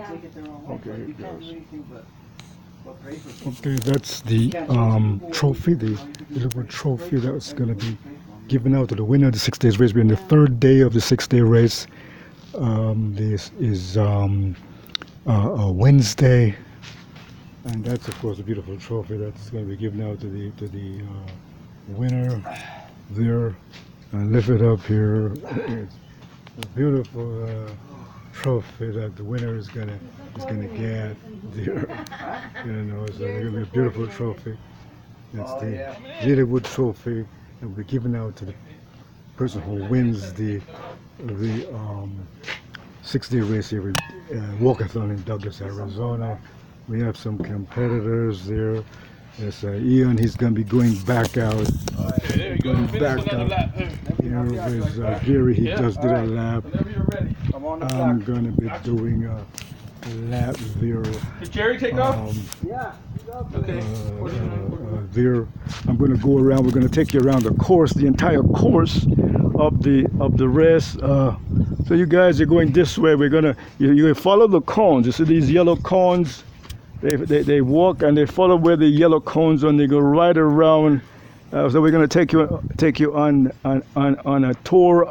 Okay, here it goes. Okay, that's the trophy, the little trophy that's going to be given out to the winner of the 6 days race. We're in the third day of the 6-day race. This is a Wednesday, and that's of course a beautiful trophy that's going to be given out to the winner there. And lift it up here. It's a beautiful trophy that the winner is gonna get there. You know, so it's gonna be a beautiful trophy. That's the Jaylean trophy that will be given out to the person who wins the 6-day race here in Walkathon in Douglas, Arizona. We have some competitors there. There's Ian, he's going to be going back out. There you go. Back out. Here is Jhie, he just did a lap. I'm going to be doing a lap there. Did Jhie take off? Yeah. Okay. There, I'm going to go around. We're going to take you around the course, the entire course of the race. So you guys are going this way. We're going to you follow the cones. You see these yellow cones? They walk and they follow where the yellow cones are, and they go right around. So we're going to take you on a tour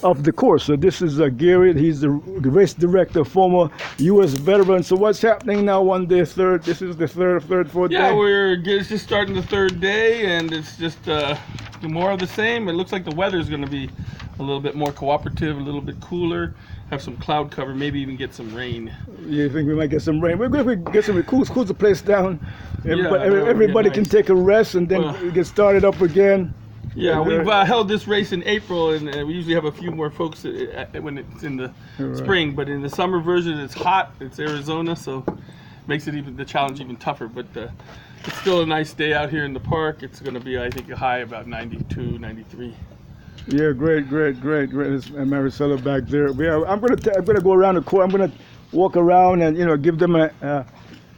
of the course. So this is Gary. He's the race director, former U.S. veteran. So what's happening now on the third? This is the fourth day. Yeah, we're just starting the third day, and it's just more of the same. It looks like the weather is going to be a little bit more cooperative, a little bit cooler. Have some cloud cover, maybe even get some rain. You think we might get some rain? We're going to get some cools the place down. Everybody can take a rest and then get started up again. Yeah, we've held this race in April, and we usually have a few more folks when it's in the spring. But in the summer version, it's hot. It's Arizona, so makes it the challenge even tougher. But it's still a nice day out here in the park. It's going to be, I think, a high about 92, 93. Yeah, great. And Mariesela back there. I'm gonna go around the course. I'm gonna walk around and give them a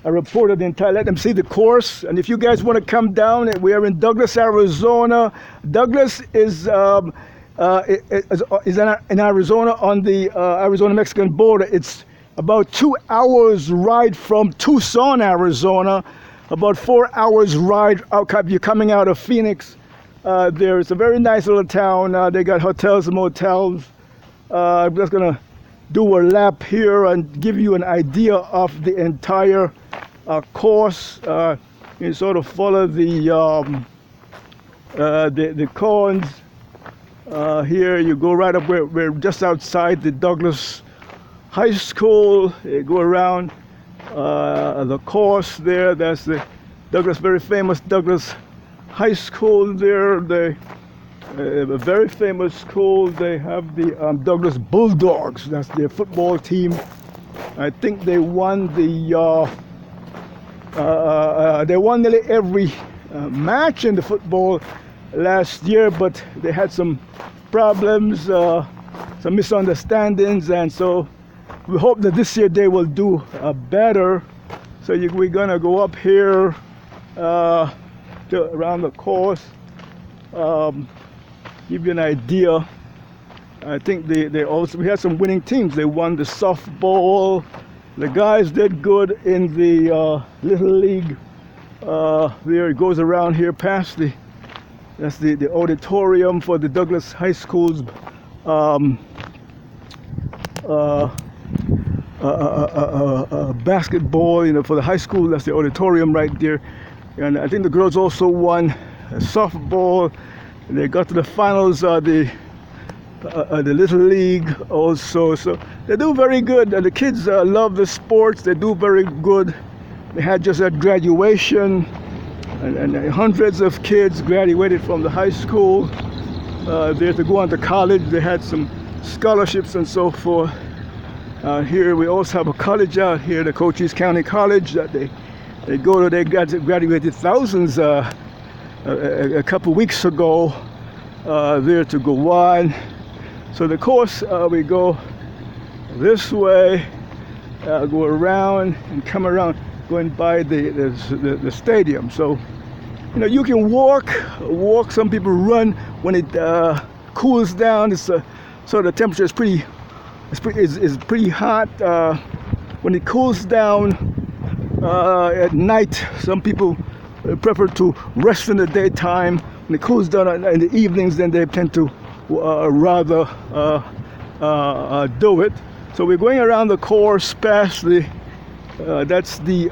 report of the entire. Let them see the course. And if you guys want to come down, we are in Douglas, Arizona. Douglas is in Arizona on the Arizona-Mexican border. It's about 2 hours ride from Tucson, Arizona. About 4 hours ride out. You're coming out of Phoenix. There's a very nice little town. They got hotels and motels. I'm just gonna do a lap here and give you an idea of the entire course. You sort of follow the cones. Here you go right up. We're just outside the Douglas High School. You go around the course there. That's the Douglas, very famous Douglas High School there. A very famous school. They have the Douglas Bulldogs. That's their football team. I think they won they won nearly every match in the football last year, but they had some problems, some misunderstandings, and so we hope that this year they will do better. So we're gonna go up here around the course, give you an idea. I think we had some winning teams. They won the softball. The guys did good in the little league. There it goes around here past that's the auditorium for the Douglas High School's basketball. For the high school, that's the auditorium right there. And I think the girls also won softball. They got to the finals of the little league also. So they do very good. The kids love the sports. They do very good. They had just a graduation, and hundreds of kids graduated from the high school. There to go on to college. They had some scholarships and so forth. Here we also have a college out here, the Cochise County College, that they go to. They graduated thousands a couple weeks ago there to go on. So the course, we go this way, go around and come around, going by the stadium. So you can walk. Some people run when it cools down. It's so the temperature is pretty it's pretty hot. When it cools down at night, some people prefer to rest in the daytime. When it cools down in the evenings, then they tend to rather do it. So we're going around the course past the that's the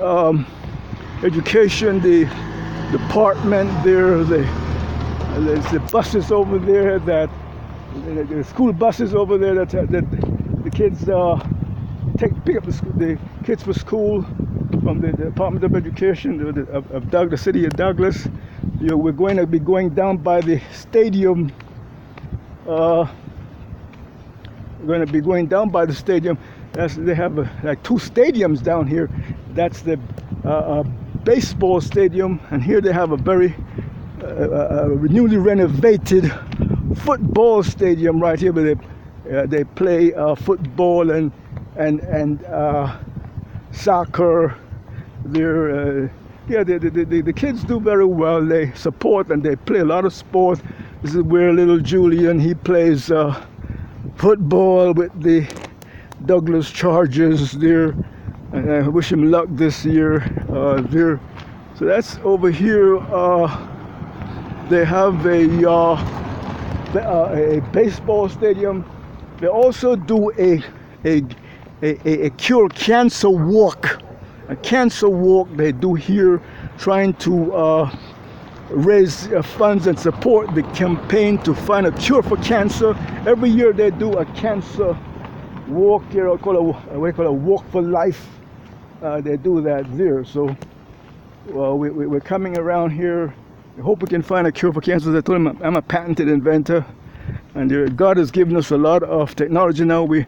education, the department there. There's the buses over there, that the school buses over there that the kids pick up the kids for school from the Department of Education of the city of Douglas. You know, we're going to be going down by the stadium. We're going to be going down by the stadium. They have like two stadiums down here. That's the baseball stadium, and here they have a very newly renovated football stadium right here, where they play football and soccer. The kids do very well. They support and they play a lot of sports. This is where little Julian, he plays football with the Douglas Chargers there, and I wish him luck this year there. So that's over here. They have a baseball stadium. They also do a cure cancer walk. A cancer walk they do here, trying to raise funds and support the campaign to find a cure for cancer. Every year they do a cancer walk here, we call it a walk for life. They do that there. So we're coming around here. I hope we can find a cure for cancer. I told him I'm a patented inventor, and God has given us a lot of technology now. We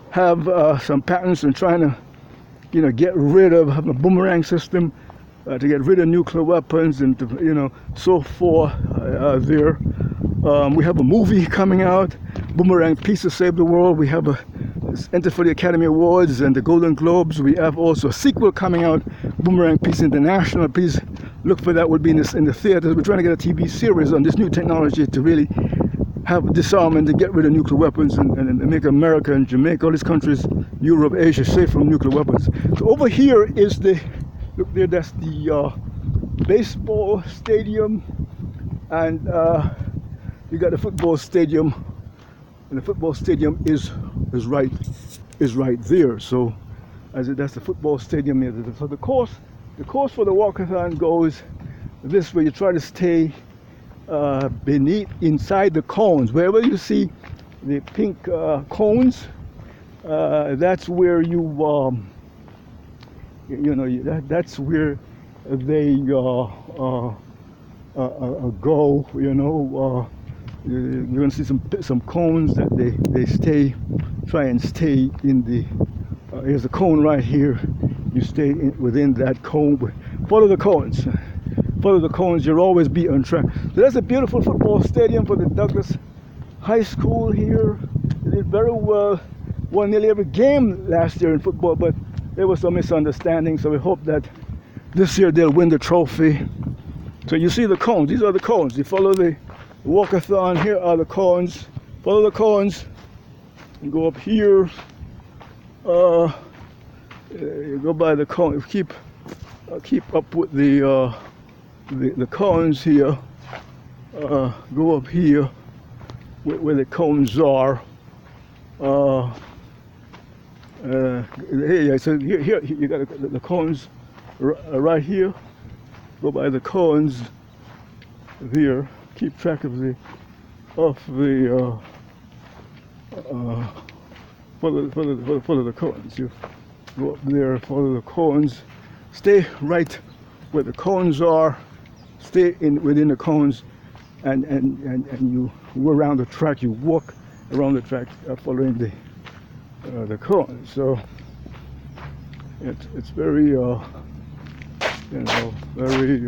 have some patents and trying to, get rid of a boomerang system, to get rid of nuclear weapons and to, so forth there. We have a movie coming out, Boomerang Peace to Save the World. We have it's entered for the Academy Awards and the Golden Globes. We have also a sequel coming out, Boomerang Peace International. Please look for that. Will be in the theaters. We're trying to get a TV series on this new technology to really have disarmament, to get rid of nuclear weapons and make America and Jamaica, all these countries, Europe, Asia, safe from nuclear weapons. So over here is look there, that's the baseball stadium, and you got the football stadium, and the football stadium is right there. So that's the football stadium here. So the course for the walkathon goes this way. You try to stay inside the cones. Wherever you see the pink cones, that's where that's where they go. You're going to see some cones that they try and stay in the. Here's a cone right here. You stay within that cone. Follow the cones. Follow the cones. You'll always be on track. So that's a beautiful football stadium for the Douglas High School here. They did very well. Won nearly every game last year in football, but there was some misunderstanding. So we hope that this year they'll win the trophy. So you see the cones. These are the cones. You follow the walkathon. Here are the cones. Follow the cones. You go up here. You go by the cone. Keep up with the cones here. Go up here where the cones are. Here, so here you got the cones right here. Go by the cones here. Keep track of the follow the cones. You go up there, follow the cones. Stay right where the cones are. Stay within the cones, and you go around the track. You walk around the track, following the cones. So it's very very.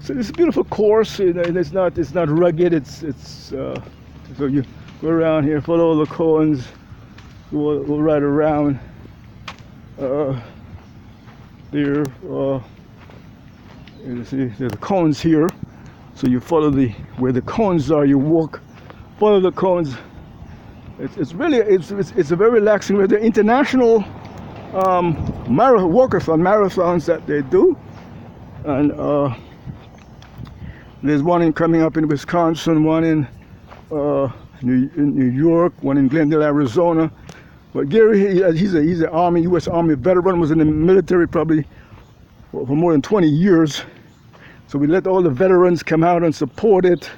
So it's a beautiful course. It's not rugged. So you go around here, follow the cones, go right around there. You see there's the cones here, so you follow where the cones are. You walk, follow the cones It's really it's a very relaxing. The international walkathon marathons that they do, and there's one coming up in Wisconsin, one in New York, one in Glendale, Arizona. But Gary, he's an Army, U.S. Army veteran, was in the military probably for more than 20 years. So we let all the veterans come out and support it.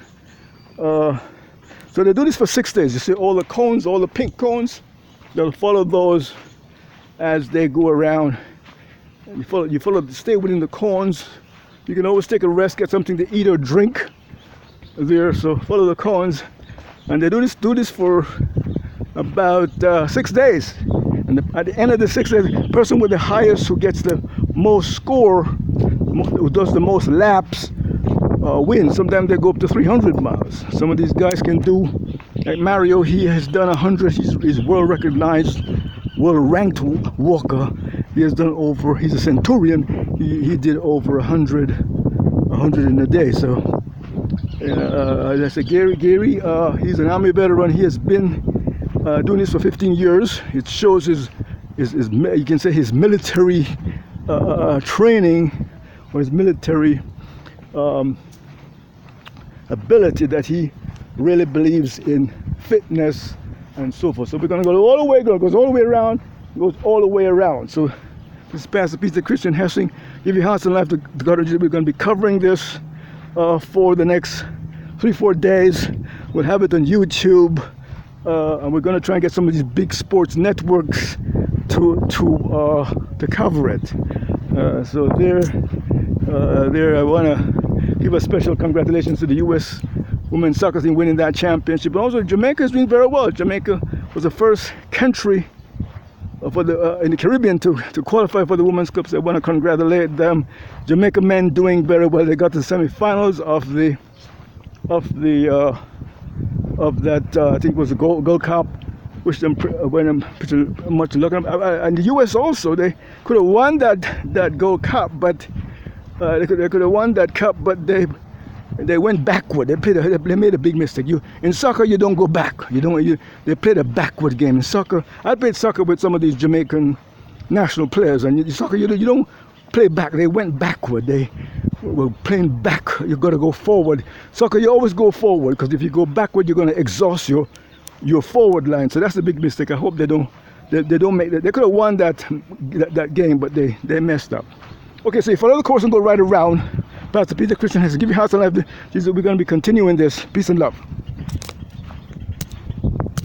So they do this for 6 days. You see all the cones, all the pink cones. They'll follow those as they go around. You stay within the cones. You can always take a rest, get something to eat or drink there. So follow the cones, and they do this for about 6 days. And at the end of the 6 days, the person with the highest, who gets the most score, who does the most laps, wins. Sometimes they go up to 300 miles. Some of these guys can do, like Mario, he has done 100. He's world recognized, world ranked walker. He has done over, he's a centurion. He did over 100 in a day. So that's a Gary, he's an Army veteran. He has been doing this for 15 years. It shows his you can say his military training, or his military ability, that he really believes in fitness and so forth. So we're going to go all the way, goes all the way around, goes all the way around. So this is Pastor Peter Christian Hessing. Give your hearts and life to God. We're going to be covering this for the next 3-4 days. We'll have it on YouTube, and we're going to try and get some of these big sports networks to cover it. So there, I want to give a special congratulations to the U.S. women's soccer team winning that championship. But also Jamaica is doing very well. Jamaica was the first country for in the Caribbean to qualify for the Women's Cup. So I want to congratulate them. Jamaica men doing very well. They got to the semi-finals of that I think it was the Gold Cup. Wish them pretty much luck. And the U.S. also, they could have won that Gold Cup, but they could have won that cup, but they went backward. They made a big mistake. In soccer, you don't go back. They played a backward game. In soccer, I played soccer with some of these Jamaican national players, and in soccer, you don't play back. They went backward. They were playing back. You got to go forward. Soccer, you always go forward, because if you go backward, you're going to exhaust your forward line. So that's the big mistake. I hope they don't make that. They could have won that game, but they messed up. Okay, so you follow the course and go right around. Pastor Peter Christian has to give you hearts and life. We're going to be continuing this. Peace and love.